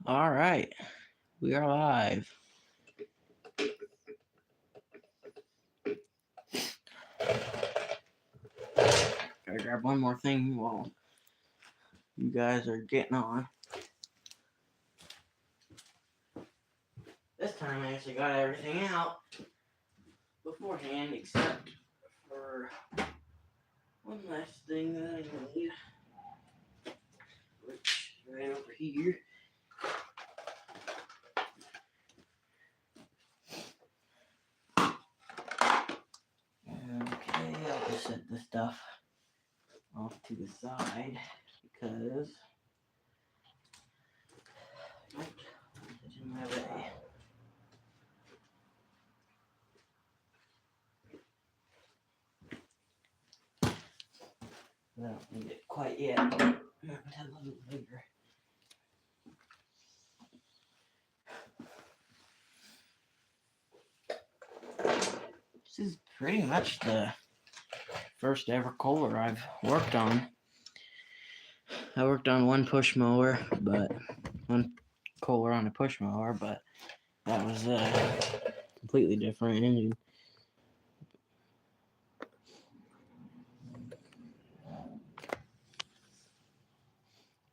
All right, we are live. Gotta grab one more thing while you guys are getting on. This time I actually got everything out beforehand, except for one last thing that I need, which is right over here. Okay, I'll just set this stuff off to the side because it's in my way. I don't need it quite yet. Not until a little later. This is pretty much the first ever Kohler I've worked on. I worked on one push mower, but one Kohler on a push mower, but that was a completely different engine.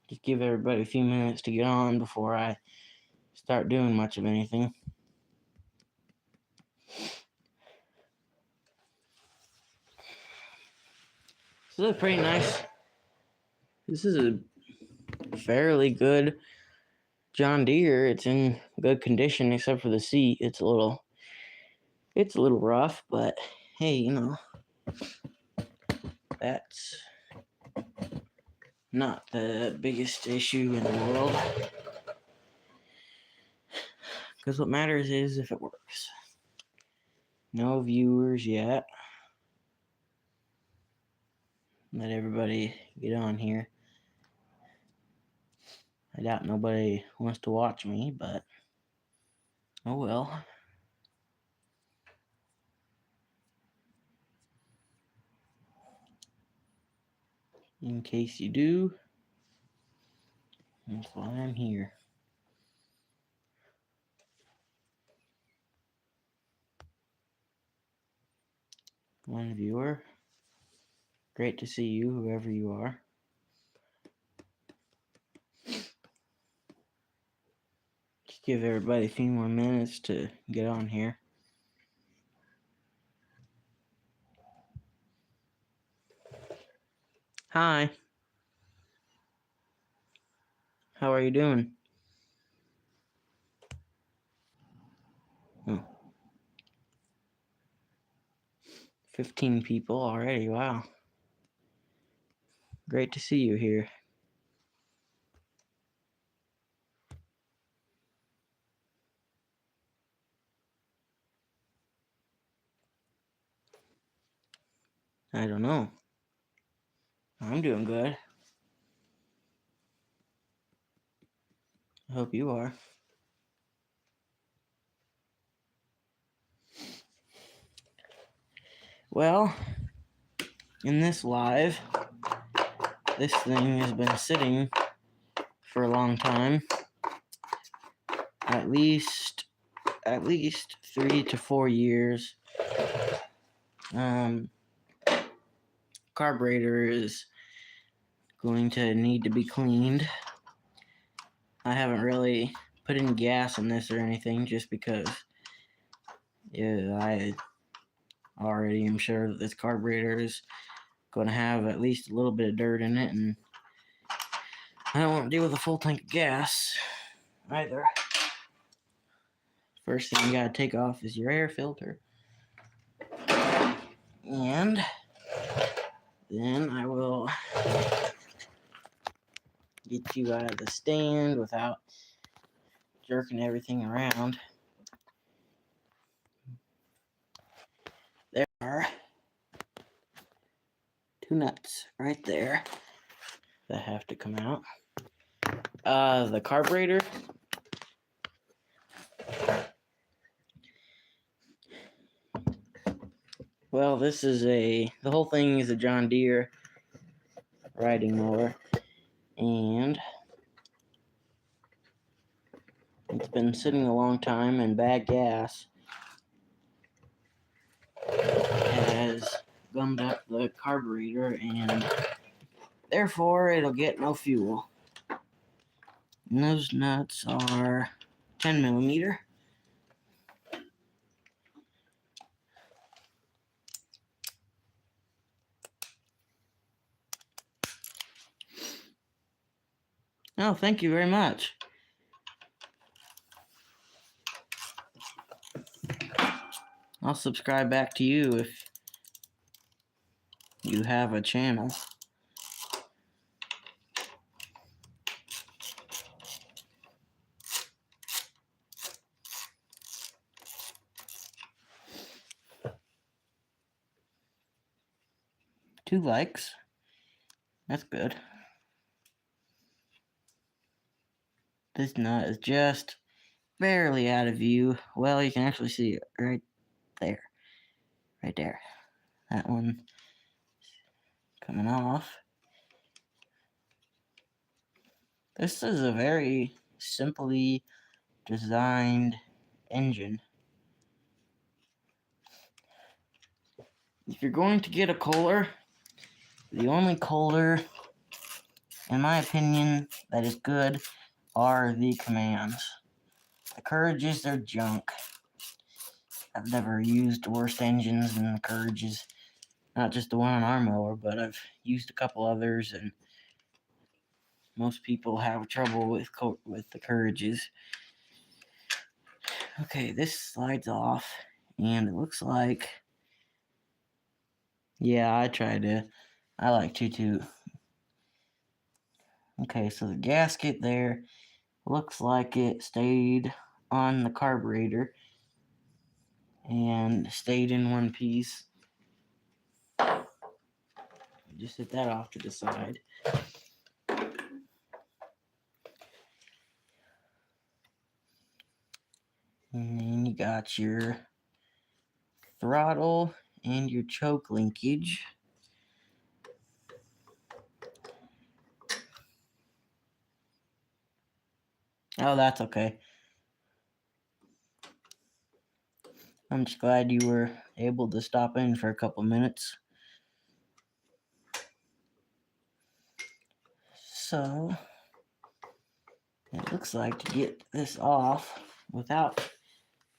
Just give everybody a few minutes to get on before I start doing much of anything. This is a pretty nice. This is a fairly good John Deere. It's in good condition except for the seat. It's a little rough, but hey, that's not the biggest issue in the world. Because what matters is if it works. No viewers yet. Let everybody get on here. I doubt nobody wants to watch me, but oh well. In case you do, that's why I'm here. One viewer. Great to see you, whoever you are. Just give everybody a few more minutes to get on here. Hi. How are you doing? 15 people already. Wow. Great to see you here. I don't know. I'm doing good. I hope you are. Well, in this live, this thing has been sitting for a long time. At least 3 to 4 years. Carburetor is going to need to be cleaned. I haven't really put any gas in this or anything just because I already am sure that this carburetor is going to have at least a little bit of dirt in it, and I don't want to deal with a full tank of gas either. First thing you got to take off is your air filter. And then I will get you out of the stand without jerking everything around. There are 2 nuts right there that have to come out. The carburetor. Well, the whole thing is a John Deere riding mower, and It's been sitting a long time, and bad gas has gummed up the carburetor, and therefore it'll get no fuel. And those nuts are 10 millimeter. Oh, thank you very much. I'll subscribe back to you if you have a channel. Two likes. That's good. This nut is just barely out of view. Well, you can actually see it right there. Right there. That one coming off. This is a very simply designed engine. If you're going to get a Kohler, the only Kohler, in my opinion, that is good are the commands. The Courages, they're junk. I've never used worse engines than the Courages. Not just the one on our mower, but I've used a couple others, and most people have trouble with the Courages. Okay, this slides off, and it looks like, yeah, I like to too. Okay, so the gasket there looks like it stayed on the carburetor and stayed in one piece. Just set that off to the side. And then you got your throttle and your choke linkage. Oh, that's okay. I'm just glad you were able to stop in for a couple minutes. So, it looks like to get this off without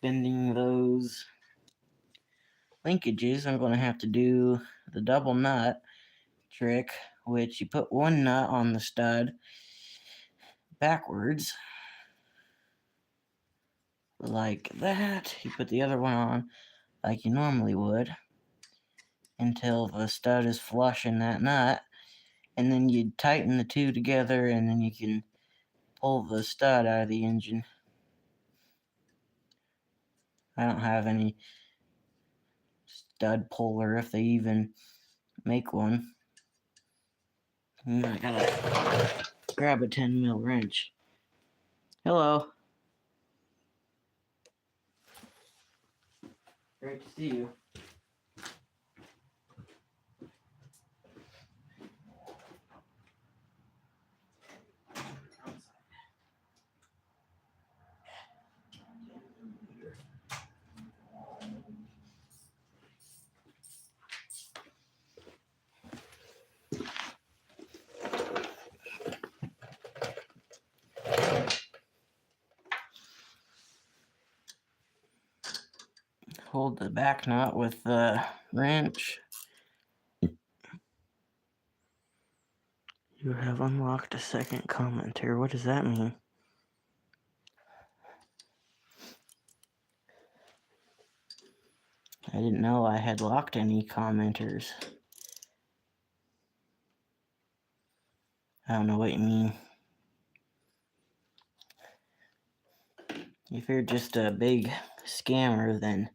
bending those linkages, I'm going to have to do the double nut trick, which you put one nut on the stud backwards, like that. You put the other one on like you normally would until the stud is flush in that nut, and then you tighten the two together, and then you can pull the stud out of the engine. I don't have any stud puller, if they even make one. And I gotta grab a 10 mil wrench. Hello. Great to see you. Hold the back nut with the wrench. You have unlocked a second commenter. What does that mean? I didn't know I had locked any commenters. I don't know what you mean. If you're just a big scammer, then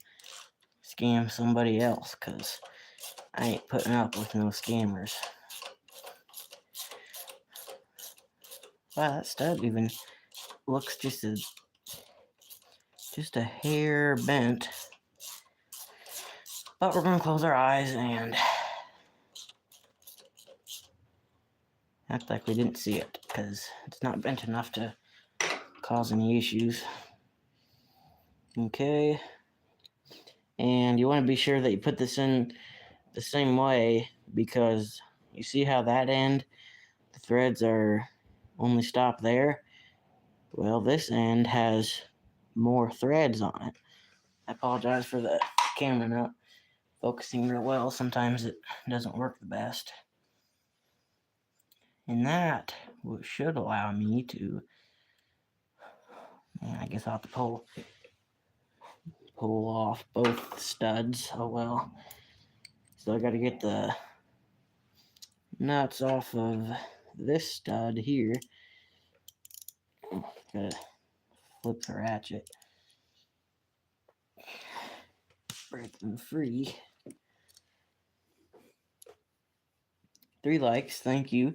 scam somebody else, because I ain't putting up with no scammers. Wow, that stud even looks just a hair bent. But we're going to close our eyes and act like we didn't see it, because it's not bent enough to cause any issues. Okay. And you want to be sure that you put this in the same way, because you see how that end, the threads are only stop there? Well, this end has more threads on it. I apologize for the camera not focusing real well. Sometimes it doesn't work the best. And that should allow me to, I guess I'll have to pull off both studs. Oh well. So I got to get the nuts off of this stud here. Gotta flip the ratchet, break them free. 3 likes, thank you.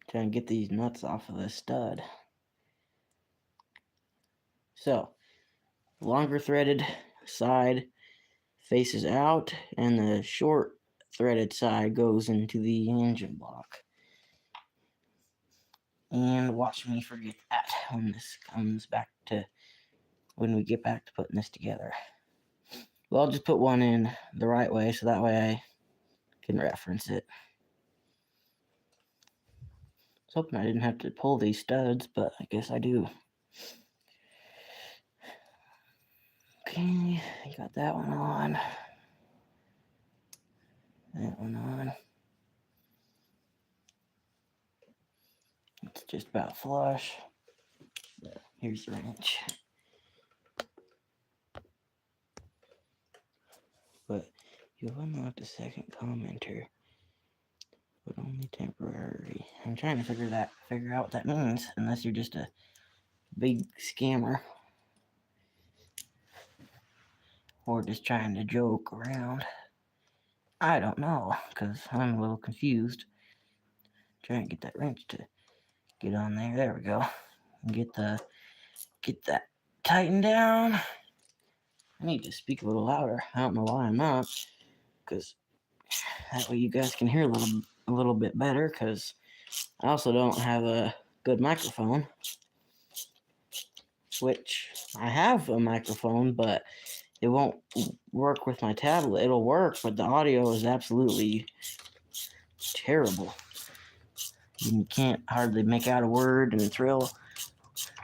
Trying to get these nuts off of this stud. So, longer threaded side faces out, and the short threaded side goes into the engine block. And watch me forget that when we get back to putting this together. Well, I'll just put one in the right way, so that way I can reference it. I was hoping I didn't have to pull these studs, but I guess I do. Okay, I got that one on. That one on. It's just about flush. Here's the wrench. But you'll unlock the second commenter, but only temporary. I'm trying to figure out what that means, unless you're just a big scammer or just trying to joke around. I don't know, because I'm a little confused. Trying to get that wrench to get on there. There we go. Get that tightened down. I need to speak a little louder. I don't know why I'm not, because that way you guys can hear a little bit better, because I also don't have a good microphone, which I have a microphone, but it won't work with my tablet. It'll work, but the audio is absolutely terrible. You can't hardly make out a word, and it's real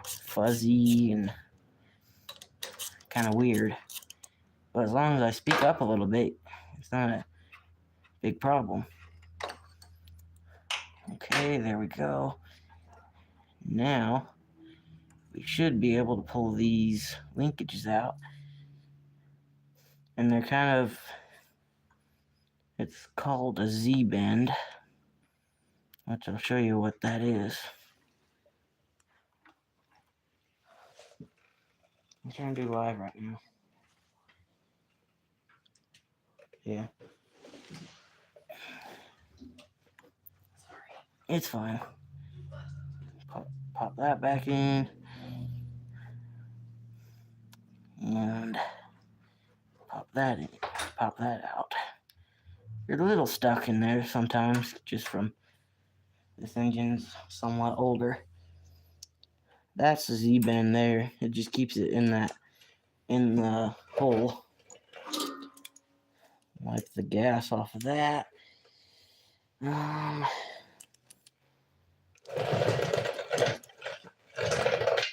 fuzzy and kind of weird. But as long as I speak up a little bit, it's not a big problem. Okay, there we go. Now we should be able to pull these linkages out. And they're kind of, it's called a Z-bend, which I'll show you what that is. I'm trying to do live right now. Yeah. It's fine. Pop that back in. And pop that in. Pop that out. You're a little stuck in there sometimes, just from this engine's somewhat older. That's the Z-bend there. It just keeps it in the hole. Wipe the gas off of that.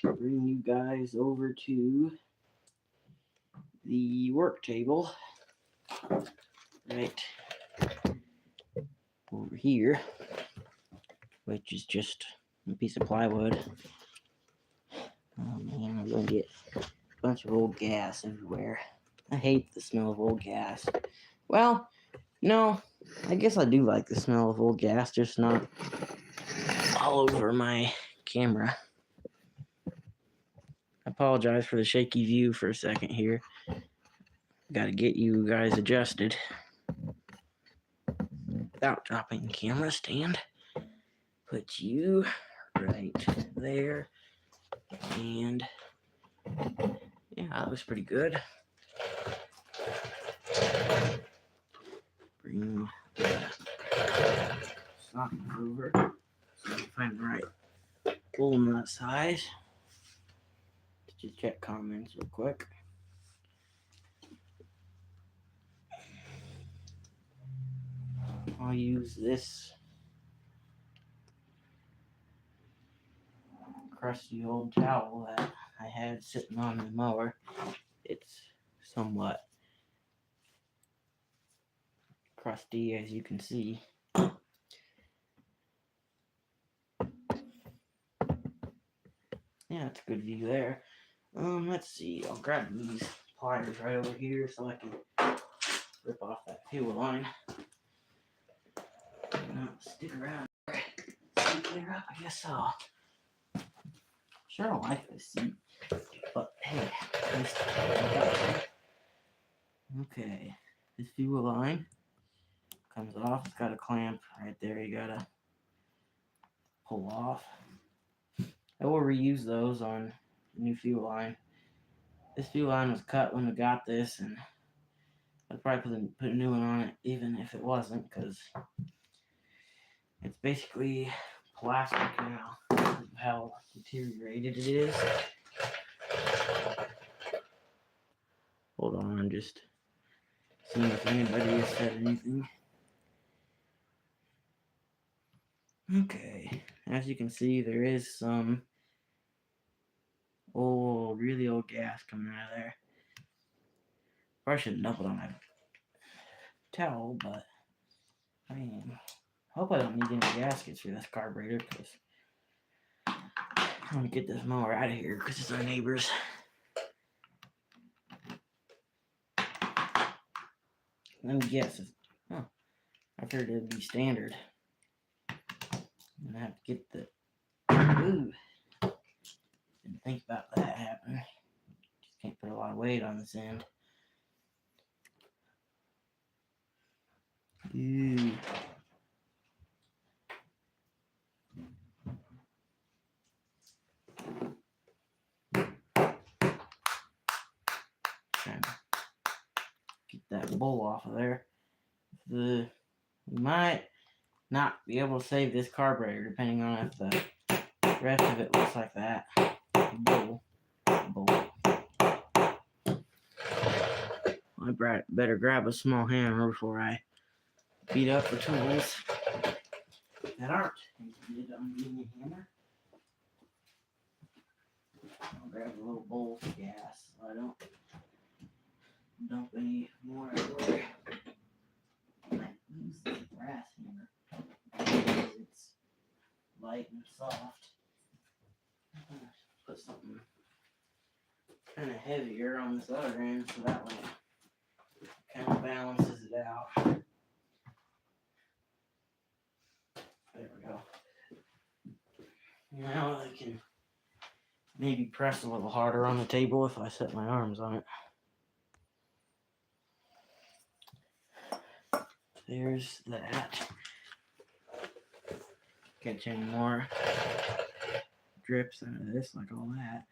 Bring you guys over to the work table right over here, which is just a piece of plywood. Oh man, I'm gonna get a bunch of old gas everywhere. I hate the smell of old gas. Well, no, I guess I do like the smell of old gas, just not all over my camera. I apologize for the shaky view for a second here. Got to get you guys adjusted without dropping the camera stand. Put you right there. And yeah, that was pretty good. Bring the Slop it over so I can find the right bowl nut size. Just check comments real quick. I'll use this crusty old towel that I had sitting on the mower. It's somewhat crusty, as you can see. Yeah, it's a good view there. Let's see. I'll grab these pliers right over here so I can rip off that fuel line. Stick around. See clear up, I guess so. Sure don't like this seat, but hey, at least okay. This fuel line comes off. It's got a clamp right there. You gotta pull off. I will reuse those on the new fuel line. This fuel line was cut when we got this, and I'd probably put a new one on it, even if it wasn't, because it's basically plastic now. Because of how deteriorated it is. Hold on, I'm just seeing if anybody has said anything. Okay, as you can see, there is some really old gas coming out of there. Probably shouldn't dump it on my towel, but I mean, I hope I don't need any gaskets for this carburetor, because I want to get this mower out of here because it's our neighbors. Let me guess. Oh, I figured it'd be standard. I'm gonna have to get the. Ooh, didn't think about that happening. Just can't put a lot of weight on this end. Ooh. Trying to get that bowl off of there. We might not be able to save this carburetor depending on if the rest of it looks like that. Bowl. I better grab a small hammer before I beat up the tools that aren't intended on being a hammer. I'll grab a little bowl of gas so I don't dump any more everywhere. I might use this brass hammer because it's light and soft. I'm gonna put something kind of heavier on this other end so that way it kind of balances it out. There we go. Now I can maybe press a little harder on the table if I set my arms on it. There's that. Catch any more drips out of this, like all that.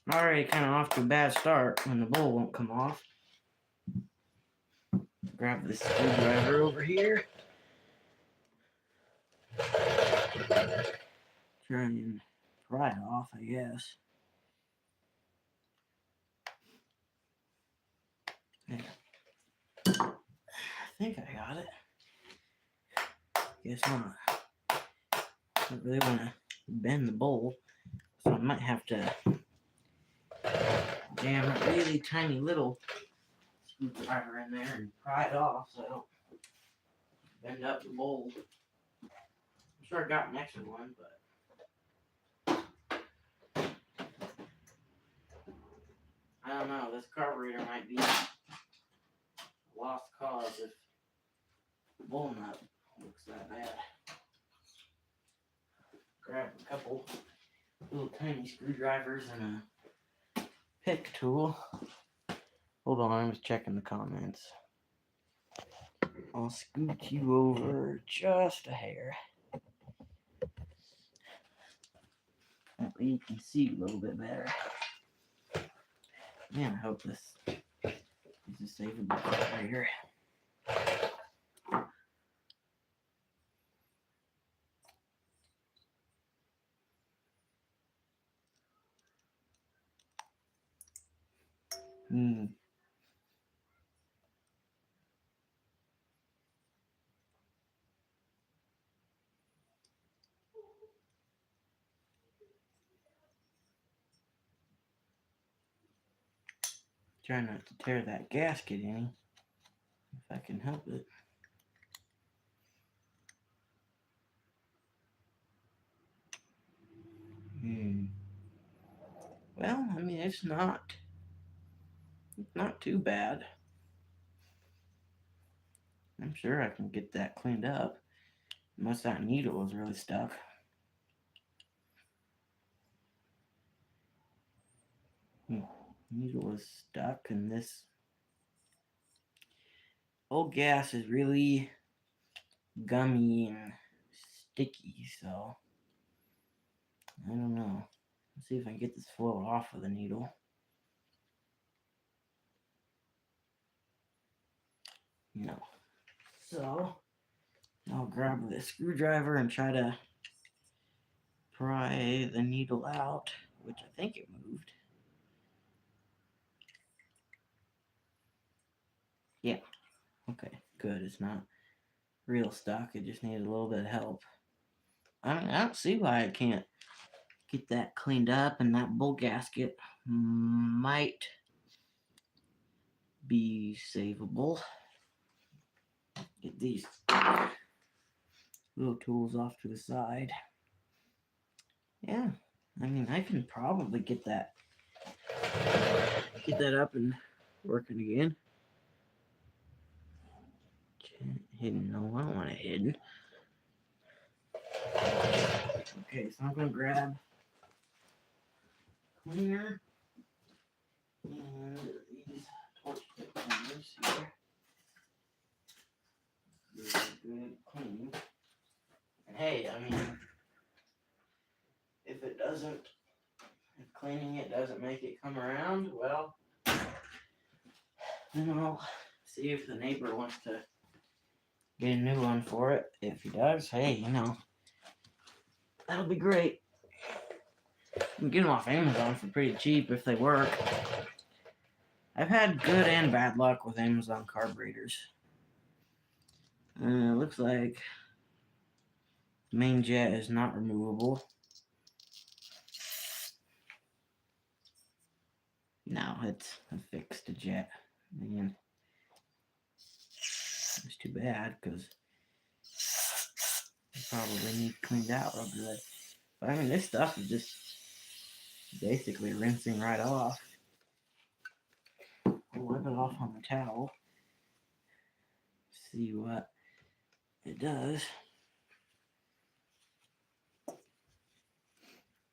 Already kind of off to a bad start when the bowl won't come off. Grab this screwdriver over here. Try and pry it off, I guess. There. I think I got it. Guess not. I really want to bend the bowl, so I might have to jam a really tiny little screwdriver in there and pry it off so I don't bend up the bowl. I'm sure I got an extra one, but I don't know. This carburetor might be a lost cause if the bowl nut looks that bad. Grab a couple little tiny screwdrivers and a pick tool. Hold on, I'm just checking the comments. I'll scoot you over just a hair. That way you can see a little bit better. Man, I hope this is a savable carburetor. Try not to tear that gasket any, if I can help it. Well, I mean, it's not too bad. I'm sure I can get that cleaned up, unless that needle is really stuck. Needle is stuck, and this old gas is really gummy and sticky, so I don't know. Let's see if I can get this flow off of the needle. No. So I'll grab the screwdriver and try to pry the needle out, which I think it moved. Yeah. Okay, good. It's not real stuck. It just needed a little bit of help. I mean, I don't see why I can't get that cleaned up, and that bolt gasket might be savable. Get these little tools off to the side. Yeah, I mean, I can probably get that up and working again. Hidden? No, I don't want it hidden. Okay, so I'm gonna grab cleaner and these torch tip cleaners here. Good clean. And hey, I mean, if cleaning it doesn't make it come around, well, then I'll see if the neighbor wants to get a new one for it. If he does, hey, you know, that'll be great. You can get them off Amazon for pretty cheap if they work. I've had good and bad luck with Amazon carburetors. Looks like the main jet is not removable. No, it's a fixed jet. Man, it's too bad because it probably needs cleaned out real good. But I mean, this stuff is just basically rinsing right off. I'll wipe it off on the towel. See what it does.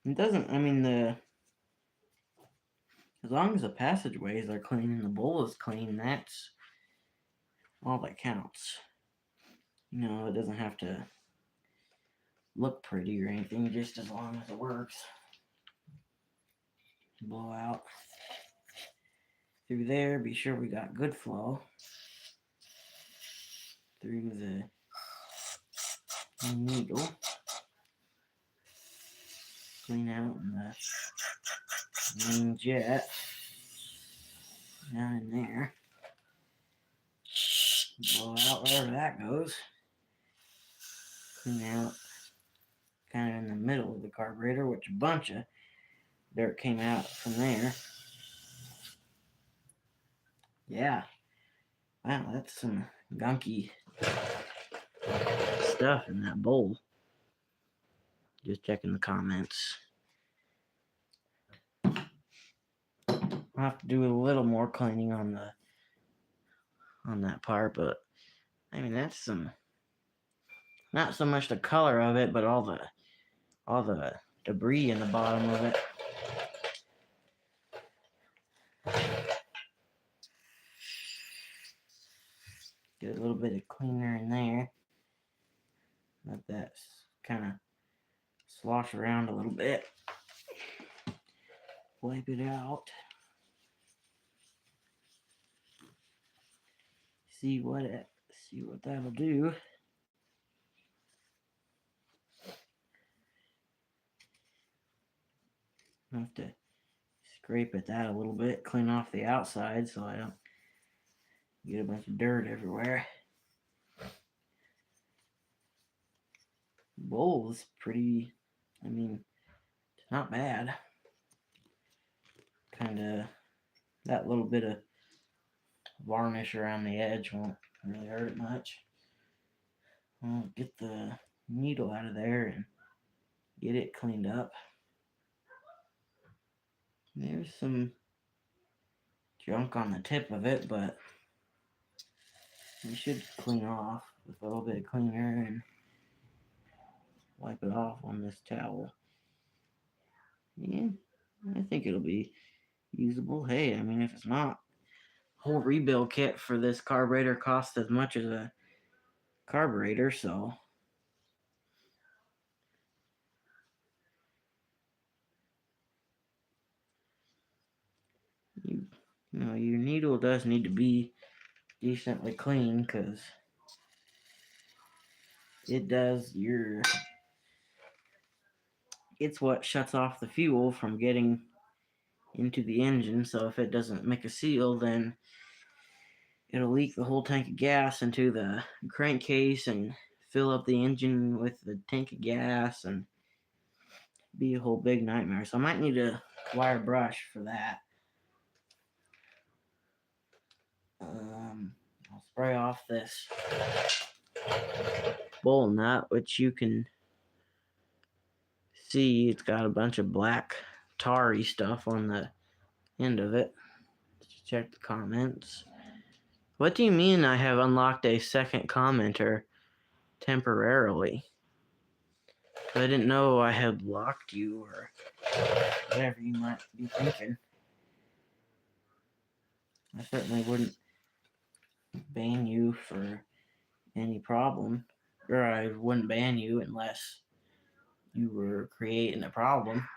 It doesn't, I mean, as long as the passageways are clean and the bowl is clean, that's all that counts. You know, it doesn't have to look pretty or anything, just as long as it works. Blow out through there, be sure we got good flow through the needle. Clean out the main jet down in there. Blow out wherever that goes. Clean out kind of in the middle of the carburetor, which a bunch of dirt came out from there. Yeah. Wow, that's some gunky stuff in that bowl. Just checking the comments. I'll have to do a little more cleaning on that part, but I mean that's not so much the color of it, but all the debris in the bottom of it. Get a little bit of cleaner in there. Let that kind of slosh around a little bit. Wipe it out. see what that'll do. I have to scrape at that a little bit, clean off the outside so I don't get a bunch of dirt everywhere. Bowl is pretty, I mean, it's not bad. Kind of, that little bit of varnish around the edge won't really hurt it much. I'll get the needle out of there and get it cleaned up. There's some junk on the tip of it, but you should clean off with a little bit of cleaner and wipe it off on this towel. Yeah, I think it'll be usable. Hey, I mean, if it's not, whole rebuild kit for this carburetor costs as much as a carburetor, so you know your needle does need to be decently clean because it's what shuts off the fuel from getting into the engine. So if it doesn't make a seal, then it'll leak the whole tank of gas into the crankcase and fill up the engine with the tank of gas and be a whole big nightmare. So I might need a wire brush for that. I'll spray off this bowl nut, which you can see it's got a bunch of black tarry stuff on the end of it. Let's check the comments. What do you mean I have unlocked a second commenter temporarily? I didn't know I had locked you or whatever you might be thinking. I certainly wouldn't ban you for any problem, or I wouldn't ban you unless you were creating a problem.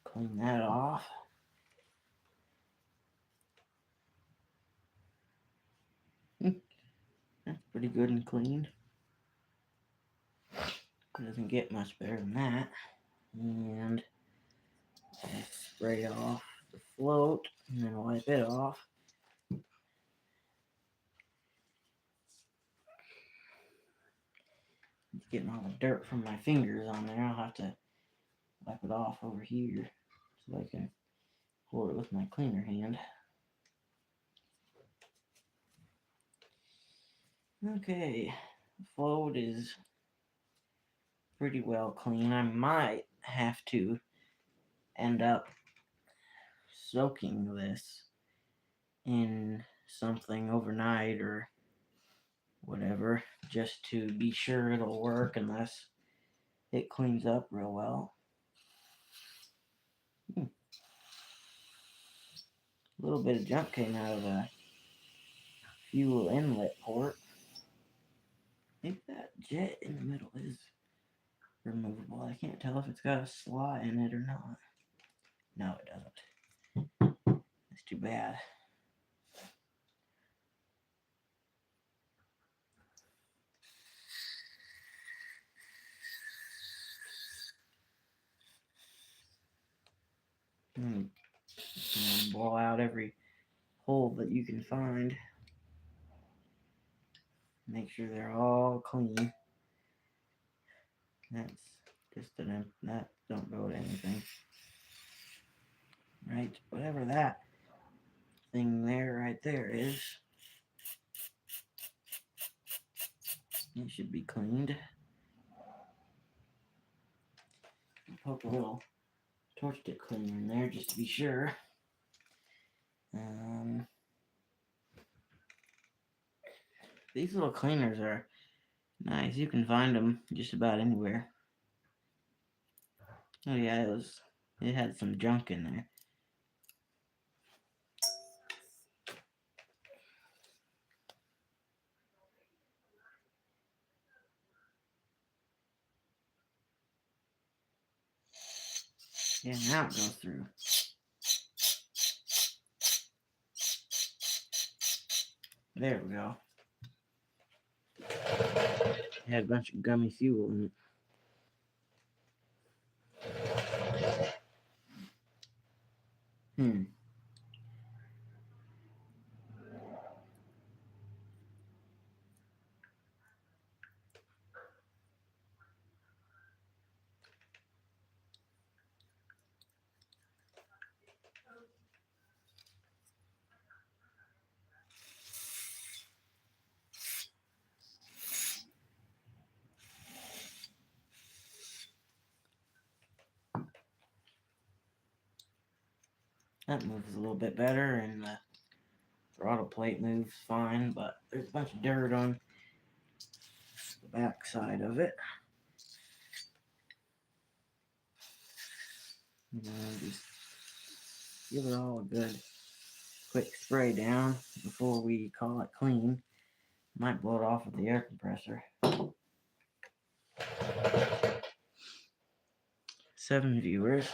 Clean that off. That's pretty good and clean. It doesn't get much better than that. And I'll spray off the float and then wipe it off. It's getting all the dirt from my fingers on there. I'll have to wipe it off over here so I can hold it with my cleaner hand. Okay, the float is pretty well clean. I might have to end up soaking this in something overnight or whatever just to be sure it'll work unless it cleans up real well. A little bit of junk came out of the fuel inlet port. I think that jet in the middle is removable. I can't tell if it's got a slot in it or not. No, it doesn't. That's too bad. And blow out every hole that you can find. Make sure they're all clean. That's just that don't go to anything. Right, whatever that thing there right there is, it should be cleaned. Poke a little torch tip cleaner in there just to be sure. These little cleaners are nice. You can find them just about anywhere. Oh yeah, it had some junk in there. Yeah, now it goes through. There we go. It had a bunch of gummy fuel in it. That moves a little bit better, and the throttle plate moves fine, but there's a bunch of dirt on the back side of it. Just give it all a good quick spray down before we call it clean. Might blow it off with the air compressor. 7 viewers.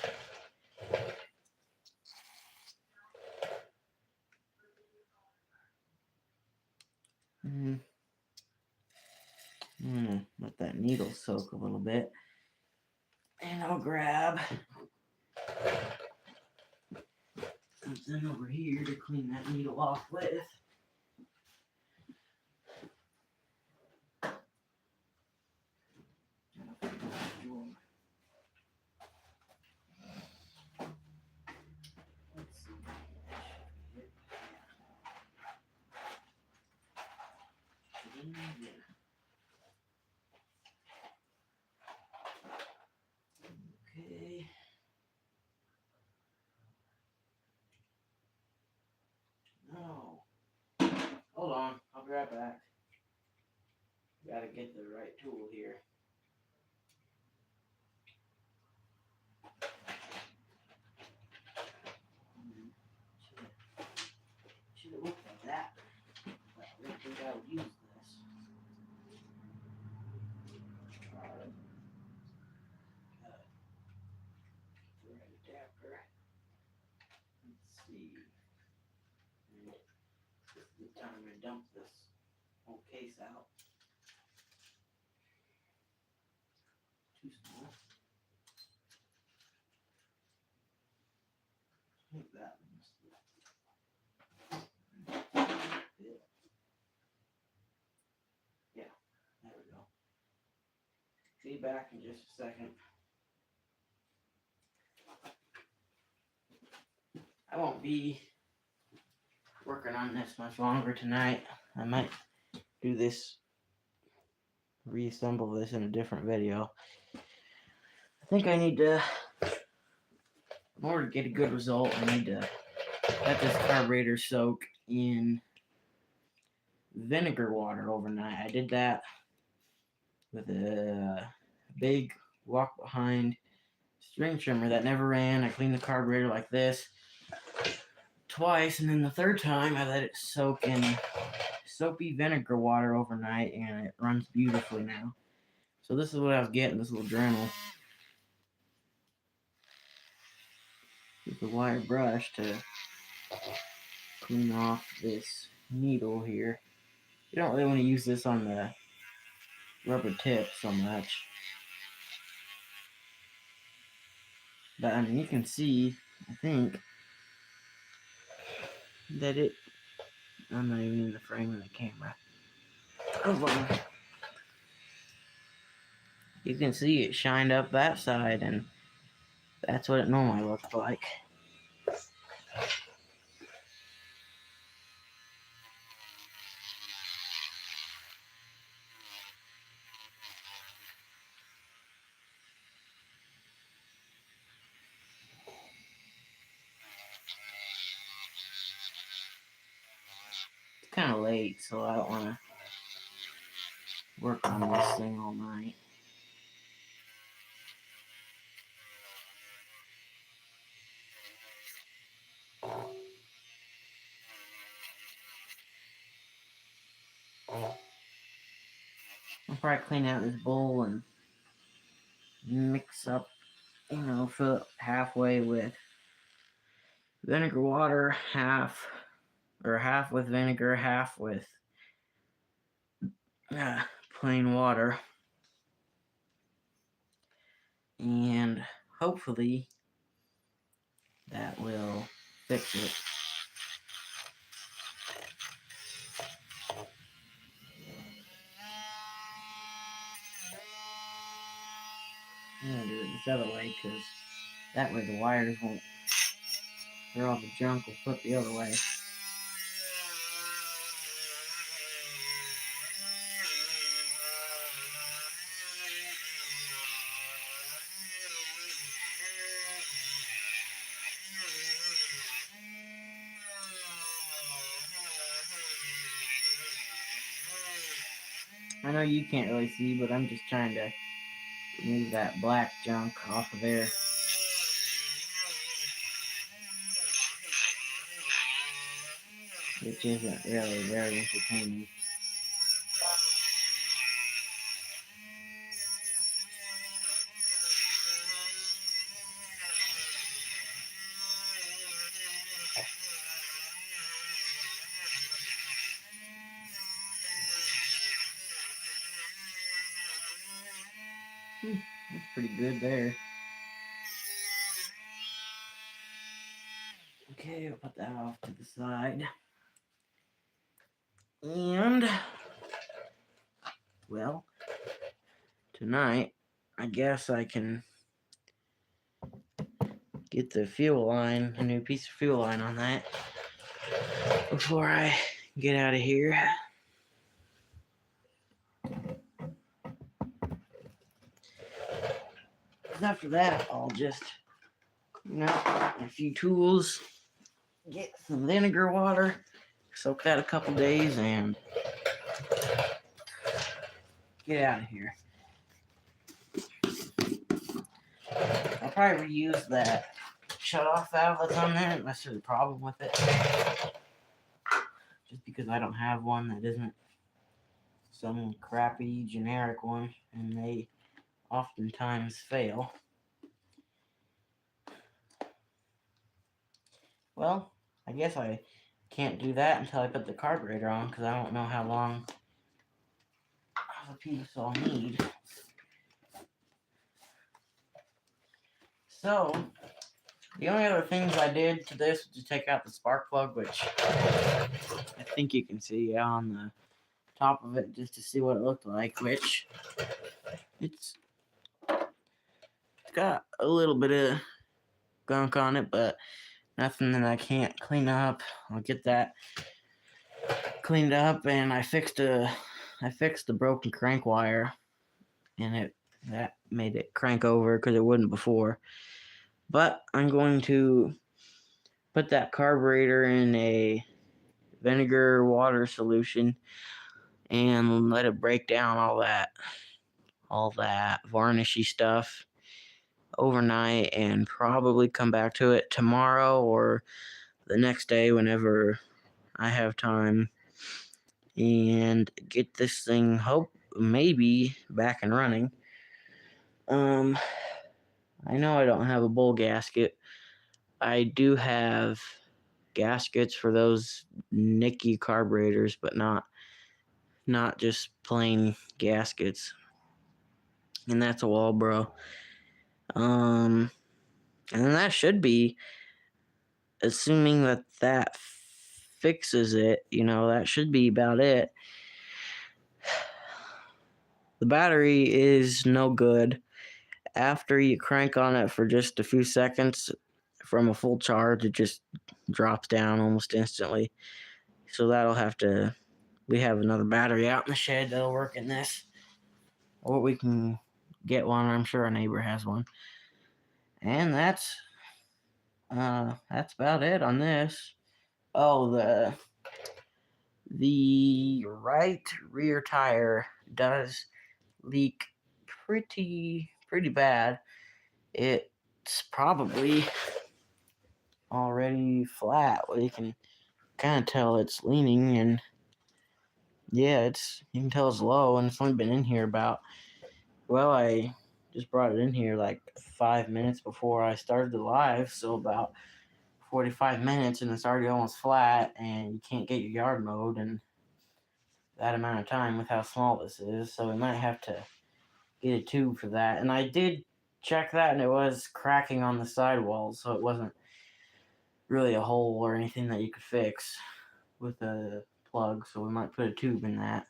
Let that needle soak a little bit. And I'll grab something over here to clean that needle off with. Okay. No. Hold on, I'll be right back. Gotta get the right tool here. Should have looked at that. I don't think I would use this. The right adapter. Let's see. This is the time to dump this whole case out. Too small. I think that must fit. Yeah, there we go. See you back in just a second. I won't be working on this much longer tonight. I might do this, reassemble this in a different video. I think I need to, in order to get a good result, I need to let this carburetor soak in vinegar water overnight. I did that with a big walk behind string trimmer that never ran. I cleaned the carburetor like this twice, and then the third time I let it soak in soapy vinegar water overnight, and it runs beautifully now. So this is what I was getting, this little Dremel. With a wire brush to clean off this needle here. You don't really want to use this on the rubber tip so much. But I mean, you can see, I think, that I'm not even in the frame of the camera. Oh, well. You can see it shined up that side, and that's what it normally looks like. It's kind of late, so I don't want to work on this thing all night. I'll probably clean out this bowl and mix up fill it halfway with vinegar water, half with vinegar, half with plain water, and hopefully that will fix it. I'm gonna do it this other way because that way the wires won't, or all the junk will flip the other way. I know you can't really see, but I'm just trying to remove that black junk off of there. Which isn't really very entertaining. That's pretty good there. Okay, I'll put that off to the side. And, well, tonight, I guess I can get the fuel line, a new piece of fuel line on that before I get out of here. After that, I'll just clean up a few tools, get some vinegar water, soak that a couple days, and get out of here. I'll probably reuse that shut-off valve that's on there unless there's a problem with it. Just because I don't have one that isn't some crappy generic one, and they oftentimes fail. Well, I guess I can't do that until I put the carburetor on because I don't know how long the piece I'll need. So, the only other things I did to this was to take out the spark plug, which I think you can see on the top of it just to see what it looked like, which it's got a little bit of gunk on it, but nothing that I can't clean up. I'll get that cleaned up, and I fixed the broken crank wire, and that made it crank over because it wouldn't before. But I'm going to put that carburetor in a vinegar water solution and let it break down all that varnishy stuff overnight, and probably come back to it tomorrow or the next day whenever I have time, and get this thing maybe back and running. I know I don't have a bull gasket. I do have gaskets for those Nicky carburetors, but not just plain gaskets. And that's a Walbro. And that should be, assuming that fixes it, that should be about it. The battery is no good. After you crank on it for just a few seconds from a full charge, it just drops down almost instantly. So we have another battery out in the shed that'll work in this. Or we can get one. I'm sure our neighbor has one. And that's about it on this. Oh, the right rear tire does leak pretty bad. It's probably already flat. You can kind of tell it's leaning, and yeah, you can tell it's low, and it's only been in here about, well, I just brought it in here like 5 minutes before I started the live, so about 45 minutes, and it's already almost flat, and you can't get your yard mowed in that amount of time with how small this is, so we might have to get a tube for that. And I did check that, and it was cracking on the sidewalls, so it wasn't really a hole or anything that you could fix with a plug, so we might put a tube in that.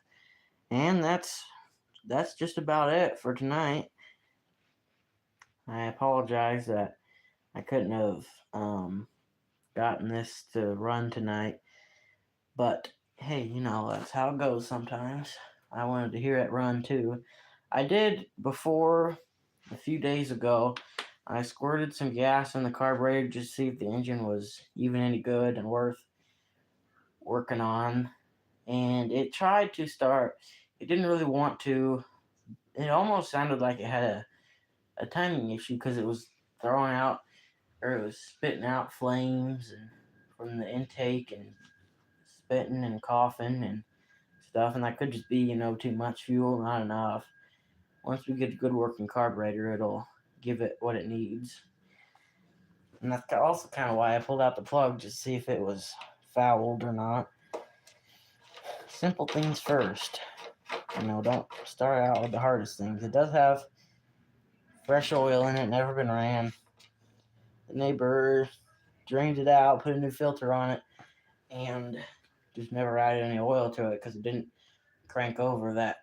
And that's just about it for tonight. I apologize that I couldn't have gotten this to run tonight, but hey, you know, that's how it goes sometimes. I wanted to hear it run too. I did before, a few days ago, I squirted some gas in the carburetor just to see if the engine was even any good and worth working on. And it tried to start. It didn't really want to. It almost sounded like it had a timing issue because it was throwing out, or it was spitting out flames and from the intake, and spitting and coughing and stuff. And that could just be, you know, too much fuel, not enough. Once we get a good working carburetor, it'll give it what it needs. And that's also kind of why I pulled out the plug, just to see if it was fouled or not. Simple things first. You know, don't start out with the hardest things. It does have fresh oil in it, never been ran. The neighbor drained it out, put a new filter on it, and just never added any oil to it because it didn't crank over. That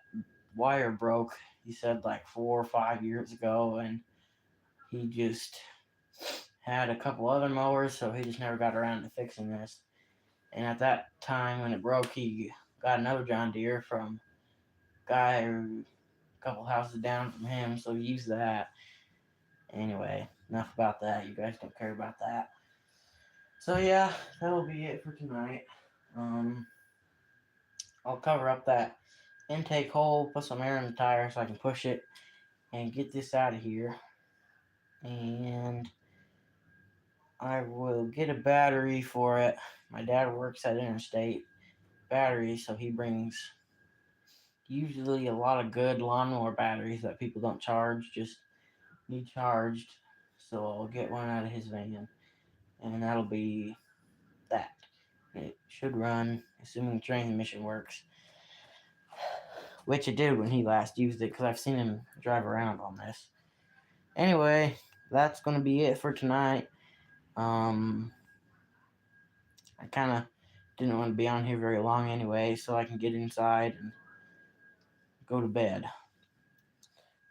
wire broke, he said, like 4 or 5 years ago, and he just had a couple other mowers, so he just never got around to fixing this. And at that time when it broke, he got another John Deere from a guy who a couple houses down from him, so he used that. Anyway, enough about that. You guys don't care about that. So yeah, that'll be it for tonight. I'll cover up that intake hole, put some air in the tire so I can push it and get this out of here. And I will get a battery for it. My dad works at Interstate Batteries, so he brings usually a lot of good lawnmower batteries that people don't charge, just need charged. So I'll get one out of his van, and that'll be that. It should run, assuming the transmission works, which it did when he last used it, because I've seen him drive around on this. Anyway, that's going to be it for tonight. I kind of didn't want to be on here very long anyway, so I can get inside and go to bed.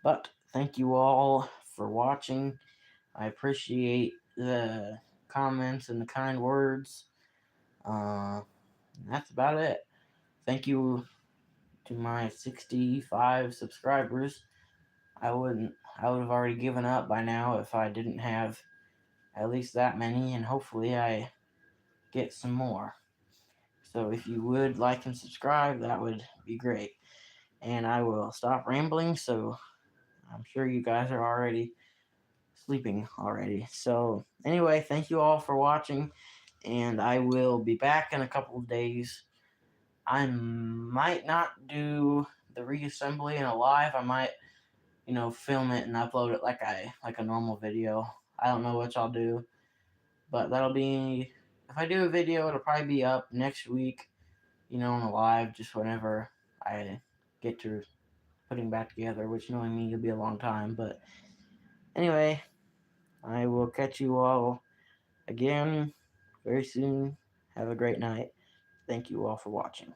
But thank you all for watching. I appreciate the comments and the kind words. That's about it. Thank you to my 65 subscribers. I would have already given up by now if I didn't have at least that many, and hopefully I get some more. So if you would like and subscribe, that would be great. And I will stop rambling, so I'm sure you guys are already sleeping already. So anyway, thank you all for watching, and I will be back in a couple of days. I might not do the reassembly in a live. I might, you know, film it and upload it like a normal video. I don't know which I'll do, but that'll be, if I do a video, it'll probably be up next week, you know, on a live, just whenever I get to putting back together, which knowing me, it'll be a long time. But anyway, I will catch you all again very soon. Have a great night. Thank you all for watching.